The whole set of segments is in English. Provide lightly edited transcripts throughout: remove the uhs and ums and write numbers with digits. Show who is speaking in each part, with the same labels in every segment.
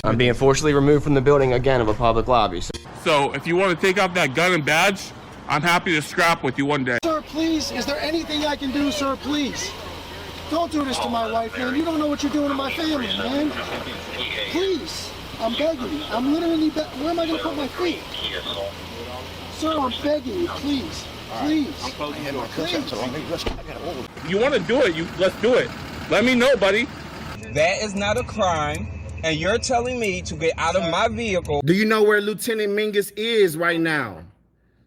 Speaker 1: I'm being forcibly removed from the building again of a public lobby.
Speaker 2: So if you want to take off that gun and badge, I'm happy to scrap with you one day.
Speaker 3: Sir, please, is there anything I can do, sir, please? Don't do this to my wife, man. You don't know what you're doing to my family, man. Please, I'm begging you. I'm literally where am I going to put my feet? Sir, I'm begging you, please. Please. Please.
Speaker 2: You want to do it, let's do it. Let me know, buddy.
Speaker 4: That is not a crime, and you're telling me to get out of my vehicle.
Speaker 5: Do you know where Lieutenant Mingus is right now?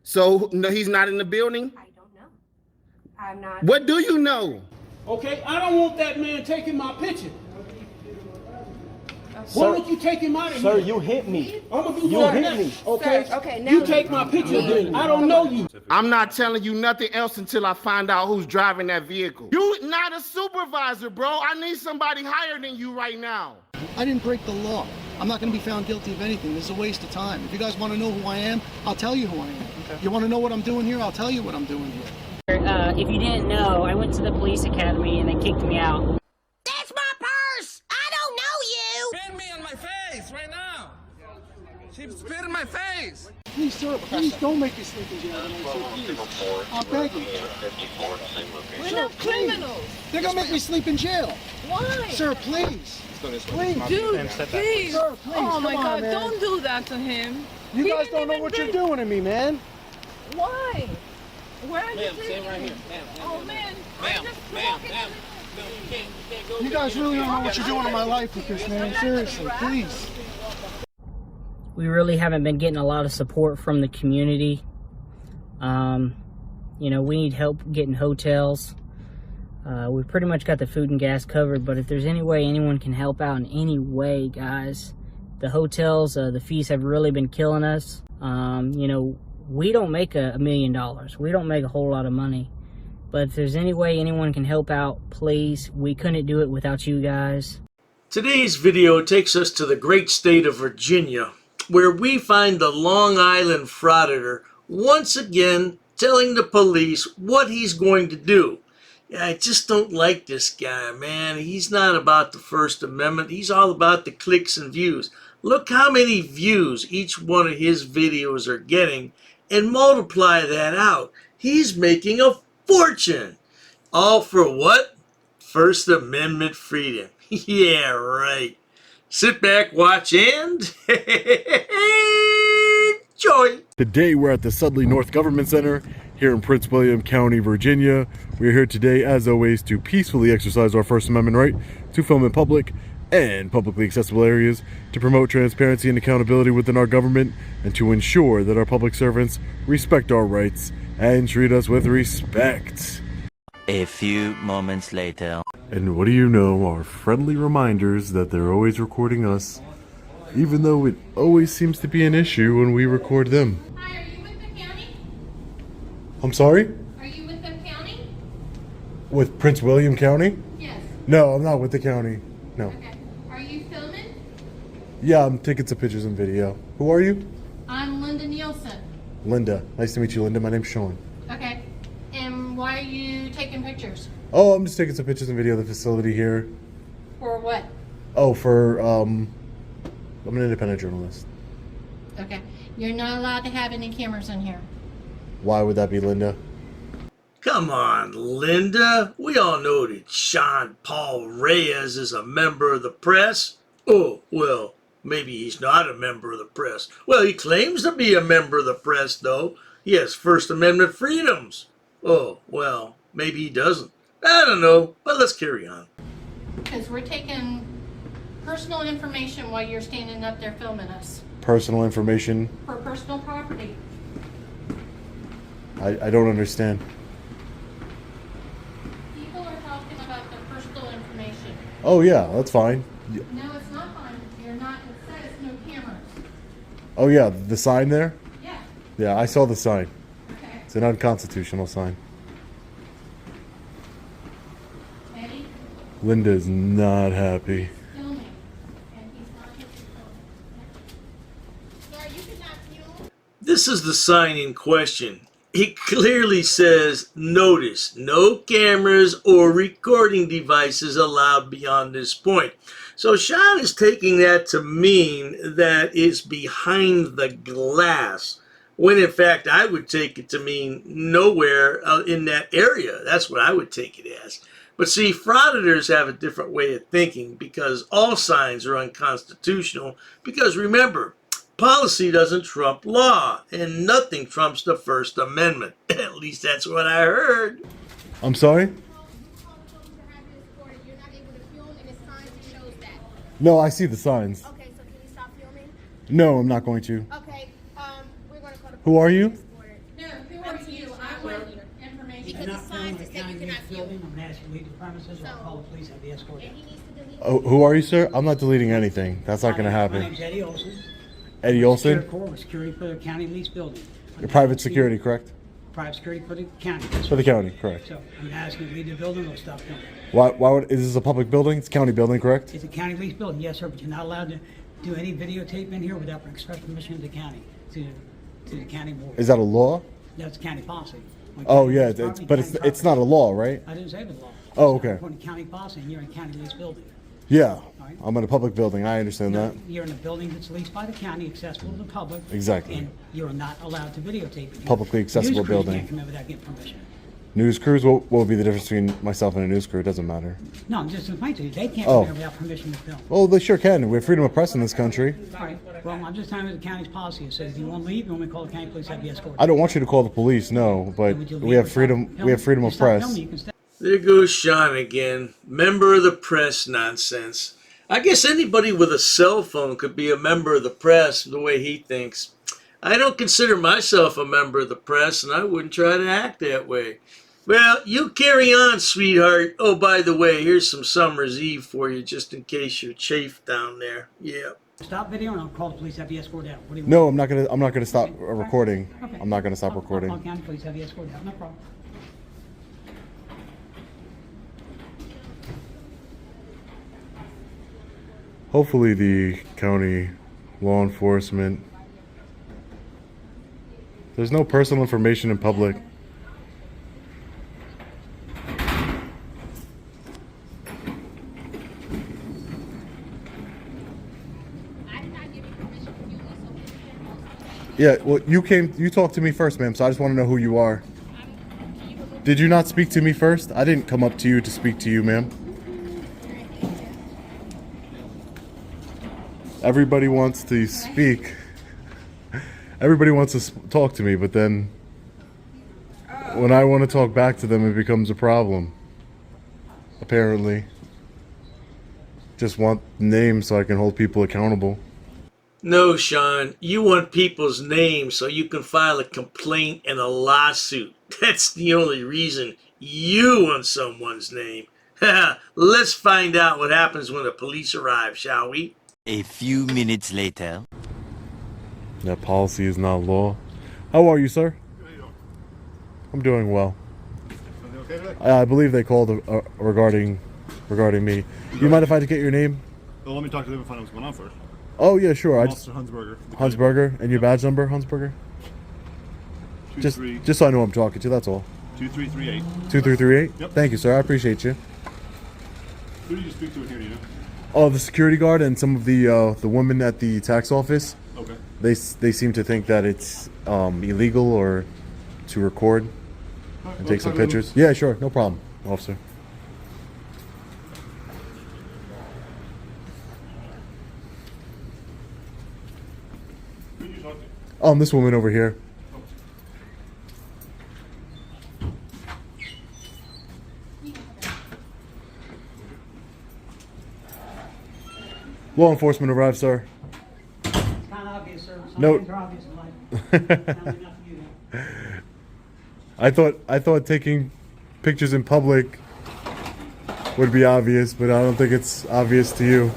Speaker 5: So, no, he's not in the building?
Speaker 6: I don't know. I'm not.
Speaker 5: What do you know?
Speaker 7: Okay, I don't want that man taking my picture. Why don't you take him out of here?
Speaker 1: Sir, you hit me.
Speaker 7: I'm gonna do
Speaker 1: You
Speaker 7: that
Speaker 1: hit
Speaker 7: next,
Speaker 1: me.
Speaker 7: okay?
Speaker 6: Sir, okay, now
Speaker 7: you take my picture then. I don't know you.
Speaker 5: I'm not telling you nothing else until I find out who's driving that vehicle. You not a supervisor, bro. I need somebody higher than you right now.
Speaker 3: I didn't break the law. I'm not going to be found guilty of anything. This is a waste of time. If you guys want to know who I am, I'll tell you who I am. Okay. You want to know what I'm doing here? I'll tell you what I'm doing here.
Speaker 8: If you didn't know, I went to the police academy and they kicked me out.
Speaker 6: That's my purse! I don't know you!
Speaker 4: Spit me on my face right now. She spit in my face.
Speaker 3: Please, sir, please don't make me sleep in jail tonight, sir, please. I'm begging you.
Speaker 6: We're not criminals!
Speaker 3: They're going to make me sleep in jail.
Speaker 6: Why?
Speaker 3: Sir, please. Please.
Speaker 9: Dude, please.
Speaker 3: Sir, please.
Speaker 9: Oh my
Speaker 3: Come on,
Speaker 9: God,
Speaker 3: man.
Speaker 9: don't do that to him.
Speaker 3: You
Speaker 9: He
Speaker 3: guys
Speaker 9: didn't
Speaker 3: don't know
Speaker 9: even
Speaker 3: what
Speaker 9: bring-
Speaker 3: you're doing to me, man.
Speaker 9: Why? Where are you
Speaker 4: Ma'am,
Speaker 9: taking
Speaker 4: stand right
Speaker 9: me?
Speaker 4: here. Ma'am,
Speaker 9: Oh man,
Speaker 4: ma'am,
Speaker 9: I'm just
Speaker 4: ma'am,
Speaker 9: walking.
Speaker 4: ma'am. No, you can't go.
Speaker 3: You guys really don't know what you're doing in my life with this, man. Seriously, please.
Speaker 8: We really haven't been getting a lot of support from the community. You know, we need help getting hotels. We pretty much got the food and gas covered, but if there's any way anyone can help out in any way, guys, the hotels, the fees have really been killing us. You know, we don't make $1 million. We don't make a whole lot of money. But if there's any way anyone can help out, please. We couldn't do it without you guys.
Speaker 10: Today's video takes us to the great state of Virginia, where we find the Long Island Frauditor once again telling the police what he's going to do. Yeah, I just don't like this guy, man. He's not about the First Amendment. He's all about the clicks and views. Look how many views each one of his videos are getting and multiply that out. He's making a fortune. All for what? First Amendment freedom. Yeah, right. Sit back, watch, and enjoy.
Speaker 11: Today we're at the Sudley North Government Center here in Prince William County, Virginia. We're here today, as always, to peacefully exercise our First Amendment right to film in public and publicly accessible areas, to promote transparency and accountability within our government, and to ensure that our public servants respect our rights and treat us with respect.
Speaker 12: A few moments later.
Speaker 11: And what do you know, our friendly reminders that they're always recording us, even though it always seems to be an issue when we record them.
Speaker 6: Hi, are you with the county?
Speaker 11: I'm sorry?
Speaker 6: Are you with the county?
Speaker 11: With Prince William County?
Speaker 6: Yes.
Speaker 11: No, I'm not with the county. No.
Speaker 6: Okay. Are you filming?
Speaker 11: Yeah, I'm taking some pictures and video. Who are you?
Speaker 6: I'm Linda Nielsen.
Speaker 11: Linda. Nice to meet you, Linda. My name's Sean.
Speaker 6: Okay. And why are you taking pictures?
Speaker 11: Oh, I'm just taking some pictures and video of the facility here.
Speaker 6: For what?
Speaker 11: Oh, for, I'm an independent journalist.
Speaker 6: Okay. You're not allowed to have any cameras in here.
Speaker 11: Why would that be, Linda?
Speaker 10: Come on, Linda. We all know that Sean Paul Reyes is a member of the press. Oh, well, maybe he's not a member of the press. Well, he claims to be a member of the press, though. He has First Amendment freedoms. Oh, well, maybe he doesn't. I don't know, but let's carry on.
Speaker 6: Because we're taking personal information while you're standing up there filming us.
Speaker 11: Personal information?
Speaker 6: For personal property.
Speaker 11: I don't understand.
Speaker 6: People are talking about their personal information.
Speaker 11: Oh, yeah, that's fine.
Speaker 6: No, it's not fine. You're not, it says no cameras.
Speaker 11: Oh, yeah, the sign there?
Speaker 6: Yeah.
Speaker 11: Yeah, I saw the sign.
Speaker 6: Okay.
Speaker 11: It's an unconstitutional sign.
Speaker 6: Eddie?
Speaker 11: Linda's not happy.
Speaker 6: Filming. And he's not here to film. Sir, you cannot film.
Speaker 10: This is the sign in question. It clearly says, notice, no cameras or recording devices allowed beyond this point. So Sean is taking that to mean that it's behind the glass, when in fact I would take it to mean nowhere in that area. That's what I would take it as. But see, frauditors have a different way of thinking because all signs are unconstitutional. Because remember, policy doesn't trump law, and nothing trumps the First Amendment. At least that's what I heard.
Speaker 11: I'm sorry? No, I see the signs.
Speaker 13: Okay, so can you stop filming?
Speaker 11: No, I'm not going to.
Speaker 13: Okay, we're going to call the
Speaker 11: Who are you?
Speaker 6: No, who are you? I want information.
Speaker 13: Because the sign says that you cannot film.
Speaker 7: I'm going to ask you to leave the premises or I'll call the police. Have the escort out.
Speaker 13: And he needs to delete.
Speaker 11: Oh, who are you, sir? I'm not deleting anything. That's not going to
Speaker 7: My
Speaker 11: happen.
Speaker 7: name's Eddie Olson.
Speaker 11: Eddie Olson?
Speaker 7: Security for the county lease building.
Speaker 11: You're private security, correct?
Speaker 7: Private security for the county.
Speaker 11: For the county, correct.
Speaker 7: So I'm asking you to leave the building or stop filming.
Speaker 11: Is this a public building? It's a county building, correct?
Speaker 7: It's a county lease building, yes, sir, but you're not allowed to do any videotape in here without express permission of the county, to the county board.
Speaker 11: Is that a law?
Speaker 7: That's county policy. When
Speaker 11: Oh,
Speaker 7: county
Speaker 11: yeah,
Speaker 7: lease property,
Speaker 11: but
Speaker 7: county
Speaker 11: it's not a law, right?
Speaker 7: I didn't say the law.
Speaker 11: Oh,
Speaker 7: It's
Speaker 11: okay.
Speaker 7: according to county policy, and you're in a county lease building.
Speaker 11: Yeah,
Speaker 7: right.
Speaker 11: I'm in a public building. I understand that.
Speaker 7: You're in a building that's leased by the county, accessible to the public.
Speaker 11: Exactly.
Speaker 7: And you're not allowed to videotape it.
Speaker 11: Publicly accessible
Speaker 7: News crew
Speaker 11: building.
Speaker 7: can't come in without getting permission.
Speaker 11: News crews, what would be the difference between myself and a news crew? It doesn't matter.
Speaker 7: No, I'm just explaining to you, they can't
Speaker 11: Oh.
Speaker 7: come in without permission to film.
Speaker 11: Oh, they sure can. We have freedom of press in this country.
Speaker 7: All right, well, I'm just telling you the county's policy. It says if you want to leave, you want me to call the county police, have you escorted.
Speaker 11: I don't want you to call the police, no, but
Speaker 7: Would you
Speaker 11: we
Speaker 7: leave
Speaker 11: have
Speaker 7: or stop
Speaker 11: freedom.
Speaker 7: filming?
Speaker 11: We have freedom
Speaker 7: You
Speaker 11: of
Speaker 7: stop
Speaker 11: press.
Speaker 7: filming, you can stay.
Speaker 10: There goes Sean again. Member of the press nonsense. I guess anybody with a cell phone could be a member of the press the way he thinks. I don't consider myself a member of the press, and I wouldn't try to act that way. Well, you carry on, sweetheart. Oh, by the way, here's some summer's eve for you, just in case you're chafed down there. Yeah.
Speaker 7: Stop video and I'll call the police, have you escorted out. What do you want?
Speaker 11: No, I'm not gonna. I'm not gonna stop recording.
Speaker 7: Okay.
Speaker 11: I'm not gonna stop
Speaker 7: I'll
Speaker 11: recording.
Speaker 7: call county police, have you escorted out, no problem.
Speaker 11: Hopefully, the county law enforcement. There's no personal information in public. Yeah, well, you talked to me first, ma'am, so I just want to know who you are. Did you not speak to me first? I didn't come up to you to speak to you, ma'am. Everybody wants to speak. Everybody wants to talk to me, but then when I want to talk back to them, it becomes a problem. Apparently. Just want names so I can hold people accountable.
Speaker 10: No, Sean, you want people's names so you can file a complaint and a lawsuit. That's the only reason you want someone's name. Let's find out what happens when the police arrive, shall we?
Speaker 12: A few minutes later.
Speaker 11: That policy is not law. How are you, sir? I'm doing well. I believe they called regarding me. Do you mind if I get your name?
Speaker 14: Well, let me talk to them and find out what's going on first.
Speaker 11: Oh yeah, sure.
Speaker 14: Officer Hunsberger.
Speaker 11: Hunsberger, and your badge number, Hunsberger. Just so I know who I'm talking to. That's all.
Speaker 14: 2338.
Speaker 11: 2338.
Speaker 14: Yep.
Speaker 11: Thank you, sir. I appreciate you.
Speaker 14: Who did you speak to in here? Do you know?
Speaker 11: Oh, the security guard and some of the women at the tax office.
Speaker 14: Okay.
Speaker 11: They seem to think that it's illegal or to record and take some pictures. Yeah, sure, no problem, officer.
Speaker 14: Who did you talk to?
Speaker 11: This woman over here. Law enforcement arrived, sir.
Speaker 7: It's kind of obvious, sir. Some
Speaker 11: No.
Speaker 7: things are obvious in life. Tell me not to do that.
Speaker 11: I thought taking pictures in public would be obvious, but I don't think it's obvious to you.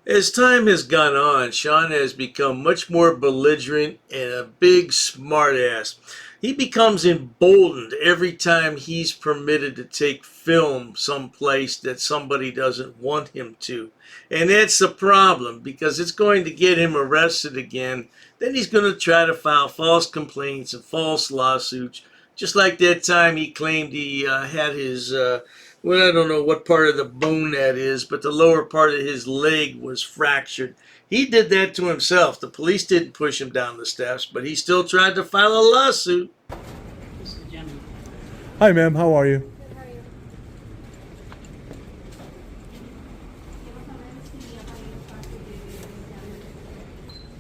Speaker 10: As time has gone on, Sean has become much more belligerent and a big smartass. He becomes emboldened every time he's permitted to take film someplace that somebody doesn't want him to. And that's the problem, because it's going to get him arrested again. then he's going to try to file false complaints and false lawsuits, just like that time he claimed he had his, well, I don't know what part of the bone that is, but the lower part of his leg was fractured. He did that to himself. The police didn't push him down the steps, but he still tried to file a lawsuit.
Speaker 7: This is the gentleman.
Speaker 11: Hi, ma'am. How are you?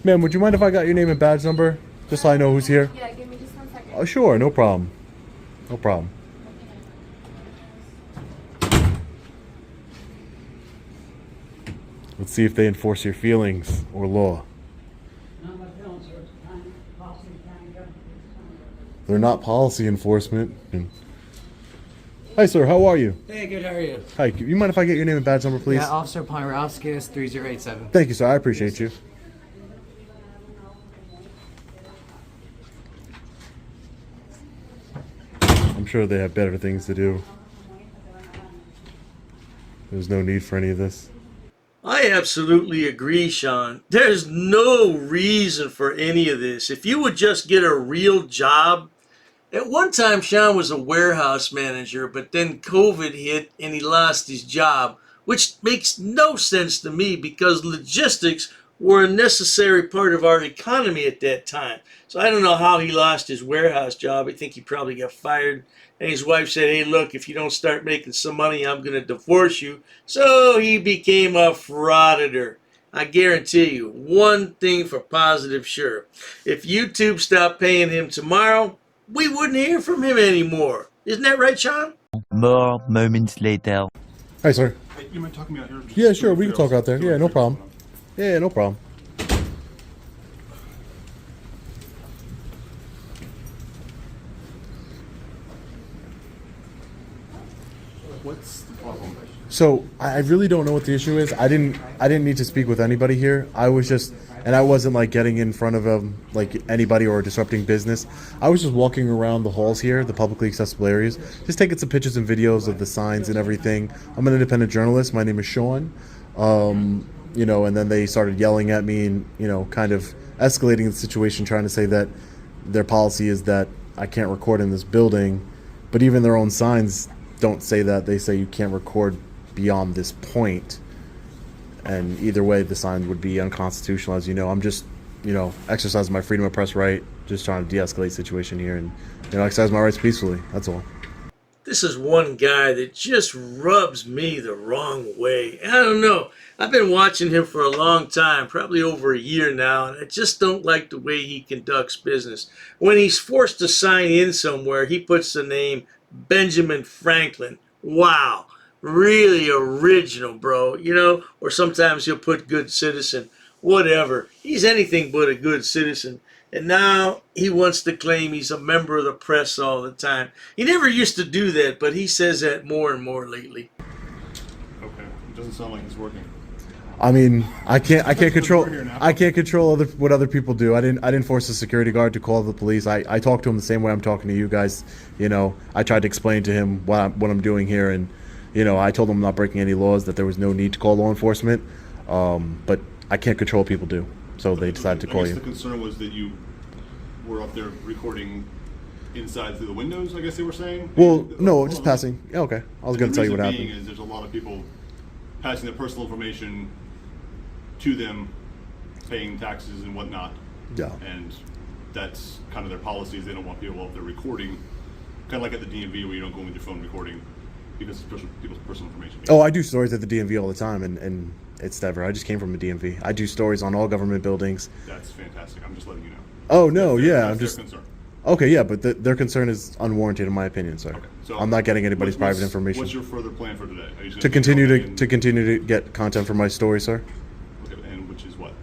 Speaker 11: Ma'am, would you mind if I got your name and badge number? Just so I know who's here?
Speaker 13: Yeah, give me just 1 second.
Speaker 11: Oh, sure. No problem. No problem. Let's see if they enforce your feelings or law.
Speaker 7: Not my feelings, sir. It's county policy, county government.
Speaker 11: They're not policy enforcement. Hi, sir. How are you?
Speaker 15: Hey, good. How are you?
Speaker 11: Hi. You mind if I get your name and badge number, please?
Speaker 15: Yeah, Officer Ponyrowskis, 3087.
Speaker 11: Thank you, sir. I appreciate you. I'm sure they have better things to do. There's no need for any of this.
Speaker 10: I absolutely agree, Sean. There's no reason for any of this. If you would just get a real job. At one time, Sean was a warehouse manager, but then COVID hit and he lost his job, which makes no sense to me because logistics were a necessary part of our economy at that time. So I don't know how he lost his warehouse job. I think he probably got fired. And his wife said, hey, look, if you don't start making some money, I'm going to divorce you. So he became a frauditor. I guarantee you, one thing for positive sure. If YouTube stopped paying him tomorrow, we wouldn't hear from him anymore. Isn't that right, Sean?
Speaker 12: More moments later.
Speaker 11: Hi, sir.
Speaker 14: Hey, you mind talking me out here? Just
Speaker 11: Yeah, sure. We can talk out there. Yeah, no problem. Yeah, no problem.
Speaker 14: What's the problem?
Speaker 11: So I really don't know what the issue is. I didn't need to speak with anybody here. I was just, and I wasn't like getting in front of like anybody or disrupting business. I was just walking around the halls here, the publicly accessible areas, just taking some pictures and videos of the signs and everything. I'm an independent journalist. My name is Sean. You know, and then they started yelling at me and, you know, kind of escalating the situation, trying to say that their policy is that I can't record in this building, but even their own signs don't say that. They say you can't record beyond this point, and either way the sign would be unconstitutional. As you know, I'm just, you know, exercising my freedom of press right, just trying to de-escalate the situation here and, you know, exercise my rights peacefully. That's all.
Speaker 10: This is one guy that just rubs me the wrong way. I don't know. I've been watching him for a long time, probably over a year now, and I just don't like the way he conducts business. When he's forced to sign in somewhere, he puts the name Benjamin Franklin. Wow. Really original, bro. You know, or sometimes he'll put good citizen. Whatever. He's anything but a good citizen. And now he wants to claim he's a member of the press all the time. He never used to do that, but he says that more and more lately.
Speaker 14: Okay, it doesn't sound like it's working.
Speaker 11: I mean, I can't control what other people do. I didn't force the security guard to call the police. I talked to him the same way I'm talking to you guys. You know, I tried to explain to him what I'm doing here, and, you know, I told him I'm not breaking any laws, that there was no need to call law enforcement. But I can't control what people do. So they decided to call
Speaker 14: I guess
Speaker 11: you.
Speaker 14: The concern was that you were up there recording inside through the windows, I guess they were saying?
Speaker 11: Well, no, just passing. Yeah, okay. I was going to tell you what happened.
Speaker 14: The reason being is there's a lot of people passing their personal information to them, paying taxes and whatnot.
Speaker 11: Yeah.
Speaker 14: And that's kind of their policy, is they don't want people up there recording, kind of like at the DMV where you don't go in with your phone recording because it's people's personal information.
Speaker 11: Oh, I do stories at the DMV all the time, and it's never. I just came from the DMV. I do stories on all government buildings.
Speaker 14: That's fantastic. I'm just letting you know.
Speaker 11: Oh, no, yeah. I'm
Speaker 14: That's
Speaker 11: just.
Speaker 14: their concern.
Speaker 11: Okay, yeah, but their concern is unwarranted, in my opinion, sir.
Speaker 14: Okay, so
Speaker 11: I'm not getting anybody's
Speaker 14: what's-
Speaker 11: private information.
Speaker 14: What's your further plan for today? Are you just
Speaker 11: To
Speaker 14: gonna
Speaker 11: continue
Speaker 14: go
Speaker 11: to
Speaker 14: in-
Speaker 11: to continue to get content for my story, sir.
Speaker 14: Okay, and which is what?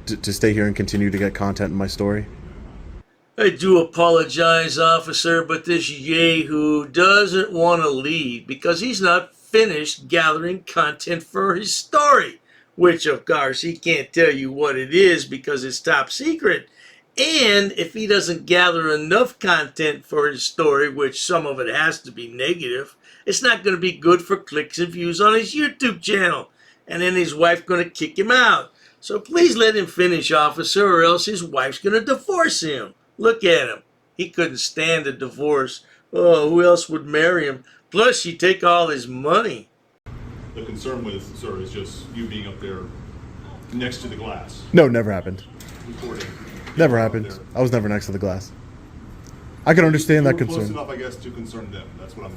Speaker 11: To stay here and continue to get content in my story.
Speaker 10: I do apologize, officer, but this yahoo doesn't want to leave because he's not finished gathering content for his story, which, of course, he can't tell you what it is because it's top secret. And if he doesn't gather enough content for his story, which some of it has to be negative, it's not going to be good for clicks and views on his YouTube channel. And then his wife going to kick him out. So please let him finish, officer, or else his wife's gonna divorce him. Look at him. He couldn't stand a divorce. Oh, who else would marry him? Plus, she'd take all his money.
Speaker 14: The concern with, sir, is just you being up there next to the glass.
Speaker 11: No, never happened.
Speaker 14: Recording.
Speaker 11: Never happened. I was never next to the glass. I can understand that
Speaker 14: You were
Speaker 11: concern.
Speaker 14: close enough, I guess, to concern them. That's what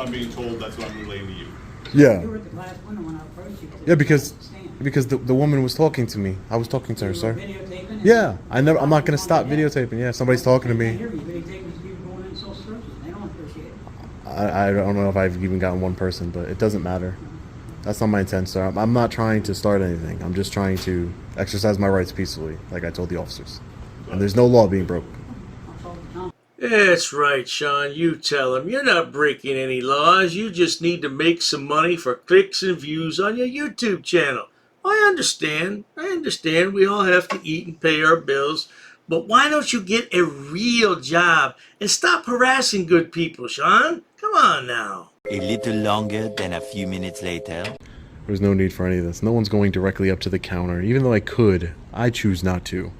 Speaker 14: I'm being told. That's what I'm relaying to you.
Speaker 11: Yeah.
Speaker 7: You were at the glass window when I approached you.
Speaker 11: Yeah, because the woman was talking to me. I was talking to her, sir.
Speaker 7: Videotaping?
Speaker 11: Yeah, I'm not gonna stop videotaping. Yeah, if somebody's talking to
Speaker 7: I
Speaker 11: me.
Speaker 7: hear you videotaping these people going in social services. They don't appreciate it.
Speaker 11: I don't know if I've even gotten one person, but it doesn't matter. That's not my intent, sir. I'm not trying to start anything. I'm just trying to exercise my rights peacefully, like I told the officers. And there's no law being broken.
Speaker 10: That's right, Sean. You tell him. You're not breaking any laws. You just need to make some money for clicks and views on your YouTube channel. I understand. We all have to eat and pay our bills. But why don't you get a real job and stop harassing good people, Sean? Come on now.
Speaker 12: A little longer than a few minutes later.
Speaker 11: There's no need for any of this. No one's going directly up to the counter. Even though I could, I choose not to.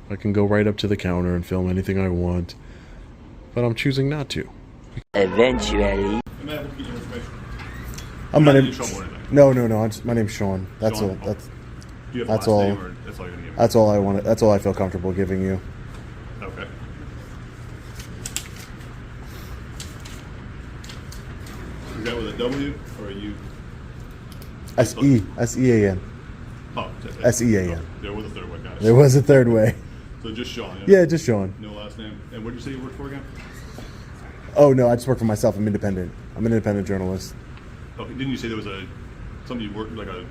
Speaker 11: I can go right up to the counter and film anything I want. But I'm choosing not to.
Speaker 12: Eventually.
Speaker 11: My name. No. My name's Sean. That's
Speaker 14: Sean?
Speaker 11: all.
Speaker 14: Do you have a
Speaker 11: That's
Speaker 14: last
Speaker 11: all.
Speaker 14: name, or that's all you're gonna give me?
Speaker 11: That's all I want. That's all I feel comfortable giving you.
Speaker 14: Okay. Is that with a W or a U?
Speaker 11: S-E-A-N.
Speaker 14: Oh,
Speaker 11: S-E-A-N.
Speaker 14: There was a third way, got it.
Speaker 11: There was a third way.
Speaker 14: So just Sean.
Speaker 11: Yeah, just Sean.
Speaker 14: No last name. And what did you say you work for again?
Speaker 11: Oh no, I just work for myself. I'm independent. I'm an independent journalist.
Speaker 14: Oh, didn't you say there was something you worked, like a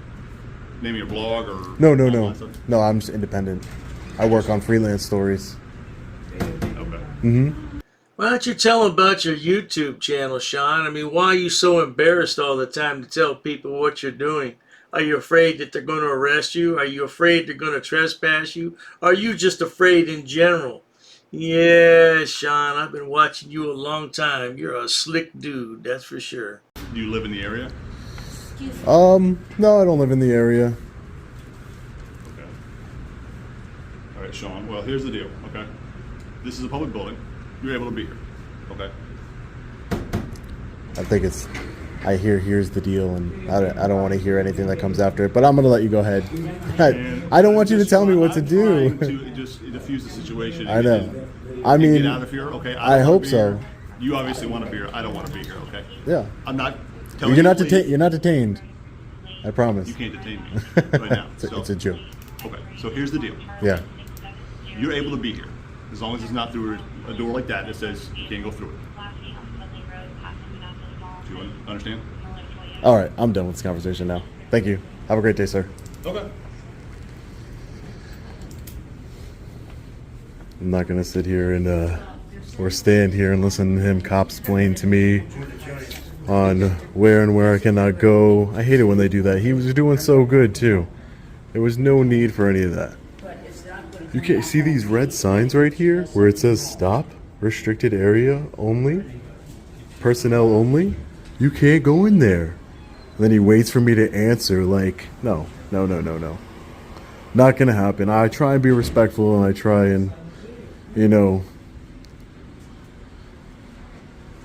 Speaker 14: name of your blog or?
Speaker 11: No.
Speaker 14: all
Speaker 11: I'm just independent. I work on freelance stories.
Speaker 14: Okay.
Speaker 10: Why don't you tell them about your YouTube channel, Sean? I mean, why are you so embarrassed all the time to tell people what you're doing? Are you afraid that they're going to arrest you? Are you afraid they're going to trespass you? Are you just afraid in general? Yeah, Sean, I've been watching you a long time. You're a slick dude, that's for sure.
Speaker 14: Do you live in the area?
Speaker 11: No, I don't live in the area.
Speaker 14: Okay. All right, Sean. Well, here's the deal, okay? This is a public building. You're able to be here, okay?
Speaker 11: I think here's the deal, and I don't want to hear anything that comes after it, but I'm going to let you go ahead. I don't want you to tell me what to do.
Speaker 14: I'm trying to just diffuse the situation.
Speaker 11: I know.
Speaker 14: And get out of here, okay?
Speaker 11: I hope so.
Speaker 14: Here. You obviously want to be here. I don't want to be here, okay?
Speaker 11: Yeah.
Speaker 14: I'm not telling
Speaker 11: You're
Speaker 14: you
Speaker 11: not
Speaker 14: to leave.
Speaker 11: You're not detained. I promise.
Speaker 14: You can't detain me right now.
Speaker 11: It's a joke.
Speaker 14: Okay, so here's the deal.
Speaker 11: Yeah.
Speaker 14: You're able to be here. As long as it's not through a door like that says you can't go through it. Do you understand?
Speaker 11: All right, I'm done with this conversation now. Thank you. Have a great day, sir.
Speaker 14: Okay.
Speaker 11: I'm not gonna sit here and or stand here and listen to him cop-splain to me on where I cannot go. I hate it when they do that. He was doing so good too. There was no need for any of that. You can't see these red signs right here where it says stop, restricted area only, personnel only. You can't go in there. And then he waits for me to answer like, no. Not gonna happen. I try and be respectful, and I try and,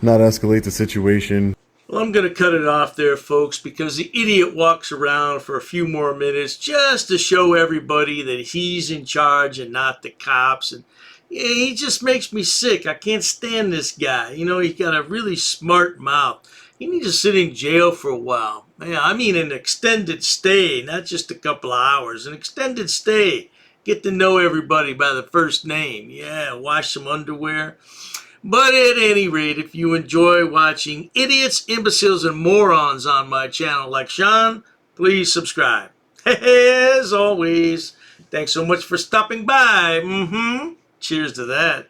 Speaker 11: not escalate the situation.
Speaker 10: Well, I'm going to cut it off there, folks, because the idiot walks around for a few more minutes just to show everybody that he's in charge and not the cops. And yeah, he just makes me sick. I can't stand this guy. He's got a really smart mouth. He needs to sit in jail for a while. Yeah, I mean an extended stay, not just a couple of hours. An extended stay. Get to know everybody by the first name. Yeah, wash some underwear. But at any rate, if you enjoy watching idiots, imbeciles, and morons on my channel like Sean, please subscribe. As always, thanks so much for stopping by. Cheers to that.